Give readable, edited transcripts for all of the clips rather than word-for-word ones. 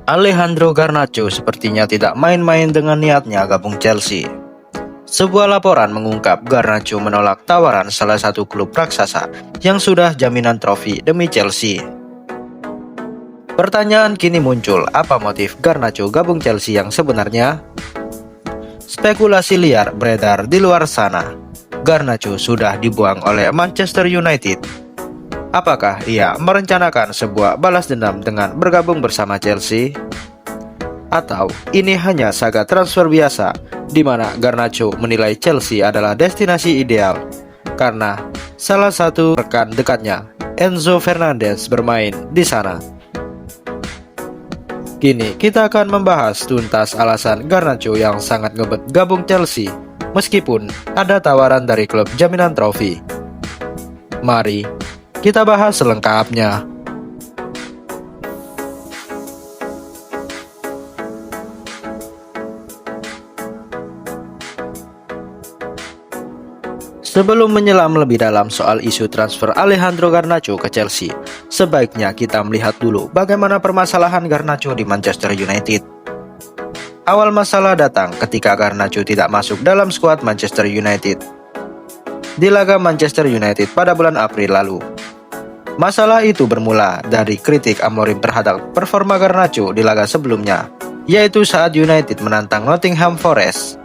Alejandro Garnacho sepertinya tidak main-main dengan niatnya gabung Chelsea. Sebuah laporan mengungkap Garnacho menolak tawaran salah satu klub raksasa yang sudah jaminan trofi demi Chelsea. Pertanyaan kini muncul, apa motif Garnacho gabung Chelsea yang sebenarnya? Spekulasi liar beredar di luar sana. Garnacho sudah dibuang oleh Manchester United. Apakah ia merencanakan sebuah balas dendam dengan bergabung bersama Chelsea? Atau ini hanya saga transfer biasa di mana Garnacho menilai Chelsea adalah destinasi ideal karena salah satu rekan dekatnya, Enzo Fernandez, bermain di sana. Kini kita akan membahas tuntas alasan Garnacho yang sangat ngebet gabung Chelsea meskipun ada tawaran dari klub jaminan trofi. Mari kita bahas selengkapnya. Sebelum menyelam lebih dalam soal isu transfer Alejandro Garnacho ke Chelsea, sebaiknya kita melihat dulu bagaimana permasalahan Garnacho di Manchester United. Awal masalah datang ketika Garnacho tidak masuk dalam skuad Manchester United di laga Manchester United pada bulan April lalu. Masalah itu bermula dari kritik Amorim terhadap performa Garnacho di laga sebelumnya, yaitu saat United menantang Nottingham Forest.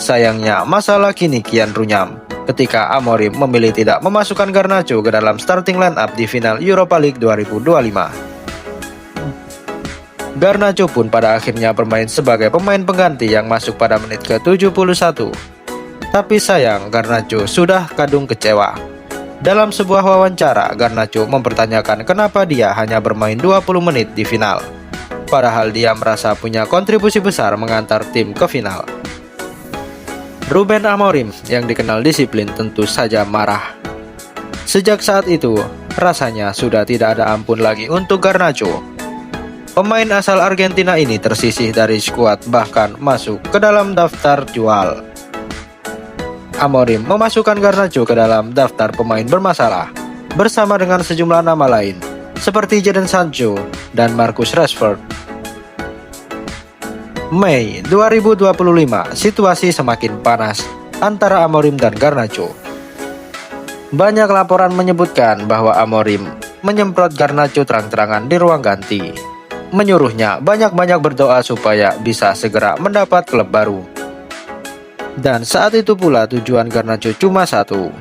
Sayangnya, masalah kini kian runyam ketika Amorim memilih tidak memasukkan Garnacho ke dalam starting line-up di final Europa League 2025. Garnacho pun pada akhirnya bermain sebagai pemain pengganti yang masuk pada menit ke-71. Tapi sayang, Garnacho sudah kadung kecewa. Dalam sebuah wawancara, Garnacho mempertanyakan kenapa dia hanya bermain 20 menit di final, padahal dia merasa punya kontribusi besar mengantar tim ke final. Ruben Amorim yang dikenal disiplin tentu saja marah. Sejak saat itu, rasanya sudah tidak ada ampun lagi untuk Garnacho. Pemain asal Argentina ini tersisih dari skuad bahkan masuk ke dalam daftar jual. Amorim memasukkan Garnacho ke dalam daftar pemain bermasalah bersama dengan sejumlah nama lain seperti Jadon Sancho dan Marcus Rashford. Mei 2025, situasi semakin panas antara Amorim dan Garnacho. Banyak laporan menyebutkan bahwa Amorim menyemprot Garnacho terang-terangan di ruang ganti, menyuruhnya banyak-banyak berdoa supaya bisa segera mendapat klub baru. Dan saat itu pula tujuan Garnacho cuma satu,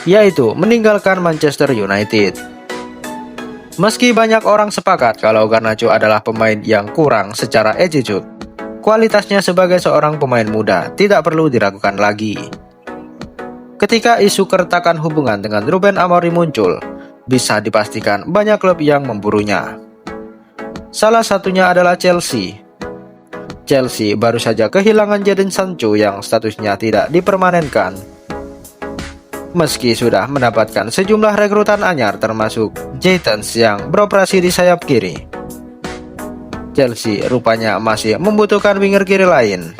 yaitu meninggalkan Manchester United. Meski banyak orang sepakat kalau Garnacho adalah pemain yang kurang secara attitude, kualitasnya sebagai seorang pemain muda tidak perlu diragukan lagi. Ketika isu keretakan hubungan dengan Ruben Amorim muncul, bisa dipastikan banyak klub yang memburunya. Salah satunya adalah Chelsea. Chelsea baru saja kehilangan Jadon Sancho yang statusnya tidak dipermanenkan. Meski sudah mendapatkan sejumlah rekrutan anyar termasuk Jaytens yang beroperasi di sayap kiri, Chelsea rupanya masih membutuhkan winger kiri lain.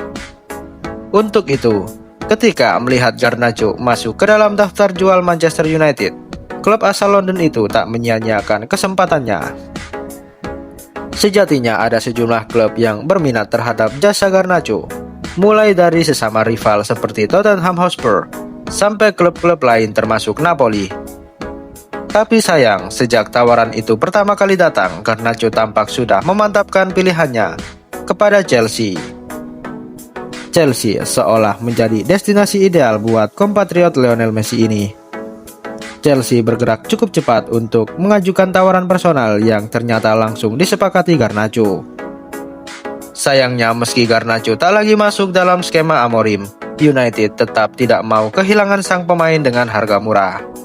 Untuk itu, ketika melihat Garnacho masuk ke dalam daftar jual Manchester United, klub asal London itu tak menyia-nyiakan kesempatannya. Sejatinya ada sejumlah klub yang berminat terhadap jasa Garnacho, mulai dari sesama rival seperti Tottenham Hotspur sampai klub-klub lain termasuk Napoli. Tapi sayang, sejak tawaran itu pertama kali datang, Garnacho tampak sudah memantapkan pilihannya kepada Chelsea. Chelsea seolah menjadi destinasi ideal buat kompatriot Lionel Messi ini. Chelsea bergerak cukup cepat untuk mengajukan tawaran personal yang ternyata langsung disepakati Garnacho. Sayangnya, meski Garnacho tak lagi masuk dalam skema Amorim, United tetap tidak mau kehilangan sang pemain dengan harga murah.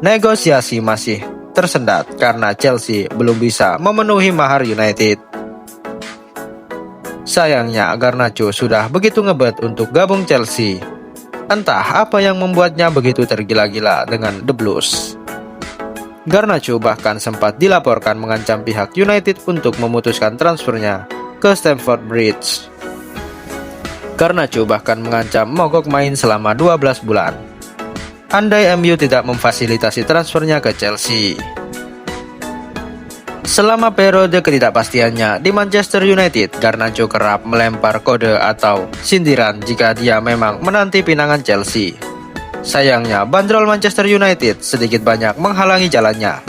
Negosiasi masih tersendat karena Chelsea belum bisa memenuhi mahar United. Sayangnya, Garnacho sudah begitu ngebet untuk gabung Chelsea. Entah apa yang membuatnya begitu tergila-gila dengan The Blues. Garnacho bahkan sempat dilaporkan mengancam pihak United untuk memutuskan transfernya ke Stamford Bridge. Garnacho bahkan mengancam mogok main selama 12 bulan andai MU tidak memfasilitasi transfernya ke Chelsea. Selama periode ketidakpastiannya di Manchester United, Garnacho kerap melempar kode atau sindiran jika dia memang menanti pinangan Chelsea. Sayangnya, bandrol Manchester United sedikit banyak menghalangi jalannya.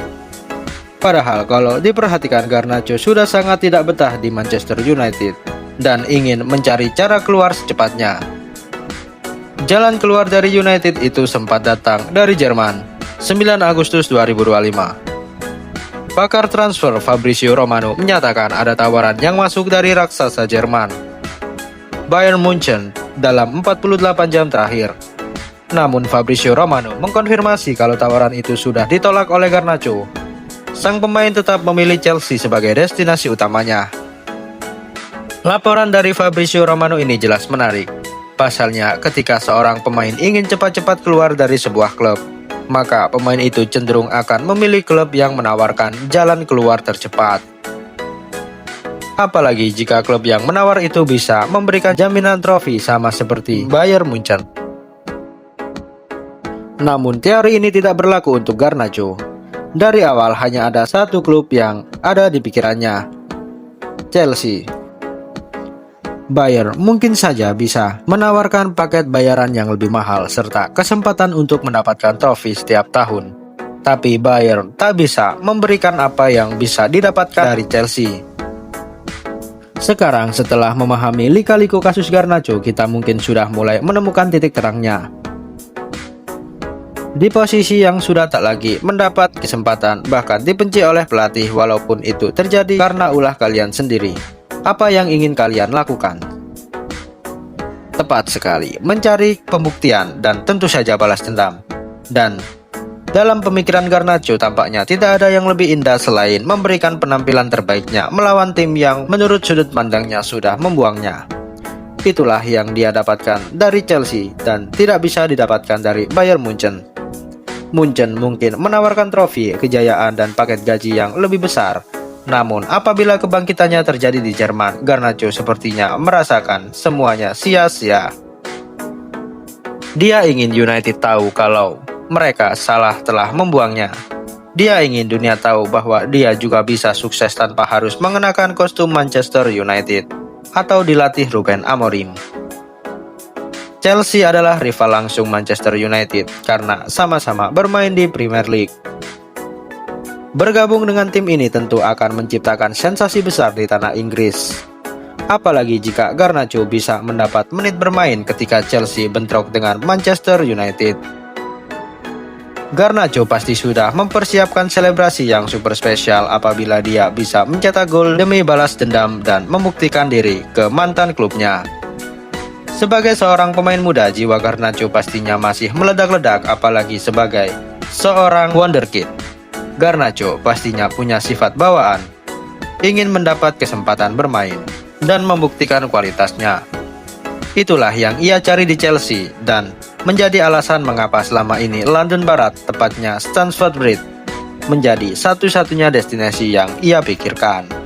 Padahal kalau diperhatikan, Garnacho sudah sangat tidak betah di Manchester United dan ingin mencari cara keluar secepatnya. Jalan keluar dari United itu sempat datang dari Jerman, 9 Agustus 2025. Pakar transfer Fabrizio Romano menyatakan ada tawaran yang masuk dari raksasa Jerman, Bayern Munchen, dalam 48 jam terakhir. Namun Fabrizio Romano mengkonfirmasi kalau tawaran itu sudah ditolak oleh Garnacho. Sang pemain tetap memilih Chelsea sebagai destinasi utamanya. Laporan dari Fabrizio Romano ini jelas menarik. Pasalnya, ketika seorang pemain ingin cepat-cepat keluar dari sebuah klub, maka pemain itu cenderung akan memilih klub yang menawarkan jalan keluar tercepat. Apalagi jika klub yang menawar itu bisa memberikan jaminan trofi sama seperti Bayern Munchen. Namun teori ini tidak berlaku untuk Garnacho. Dari awal hanya ada satu klub yang ada di pikirannya, Chelsea. Bayern mungkin saja bisa menawarkan paket bayaran yang lebih mahal serta kesempatan untuk mendapatkan trofi setiap tahun. Tapi Bayern tak bisa memberikan apa yang bisa didapatkan dari Chelsea. Sekarang setelah memahami lika-liku kasus Garnacho, kita mungkin sudah mulai menemukan titik terangnya. Di posisi yang sudah tak lagi mendapat kesempatan, bahkan dibenci oleh pelatih, walaupun itu terjadi karena ulah kalian sendiri. Apa yang ingin kalian lakukan? Tepat sekali, mencari pembuktian dan tentu saja balas dendam. Dan dalam pemikiran Garnacho tampaknya tidak ada yang lebih indah selain memberikan penampilan terbaiknya melawan tim yang menurut sudut pandangnya sudah membuangnya. Itulah yang dia dapatkan dari Chelsea dan tidak bisa didapatkan dari Bayern Munchen. Munchen mungkin menawarkan trofi, kejayaan dan paket gaji yang lebih besar. Namun apabila kebangkitannya terjadi di Jerman, Garnacho sepertinya merasakan semuanya sia-sia. Dia ingin United tahu kalau mereka salah telah membuangnya. Dia ingin dunia tahu bahwa dia juga bisa sukses tanpa harus mengenakan kostum Manchester United atau dilatih Ruben Amorim. Chelsea adalah rival langsung Manchester United karena sama-sama bermain di Premier League. Bergabung dengan tim ini tentu akan menciptakan sensasi besar di tanah Inggris. Apalagi jika Garnacho bisa mendapat menit bermain ketika Chelsea bentrok dengan Manchester United. Garnacho pasti sudah mempersiapkan selebrasi yang super spesial apabila dia bisa mencetak gol demi balas dendam dan membuktikan diri ke mantan klubnya. Sebagai seorang pemain muda, jiwa Garnacho pastinya masih meledak-ledak, apalagi sebagai seorang wonderkid. Garnacho pastinya punya sifat bawaan, ingin mendapat kesempatan bermain dan membuktikan kualitasnya. Itulah yang ia cari di Chelsea dan menjadi alasan mengapa selama ini London Barat, tepatnya Stamford Bridge, menjadi satu-satunya destinasi yang ia pikirkan.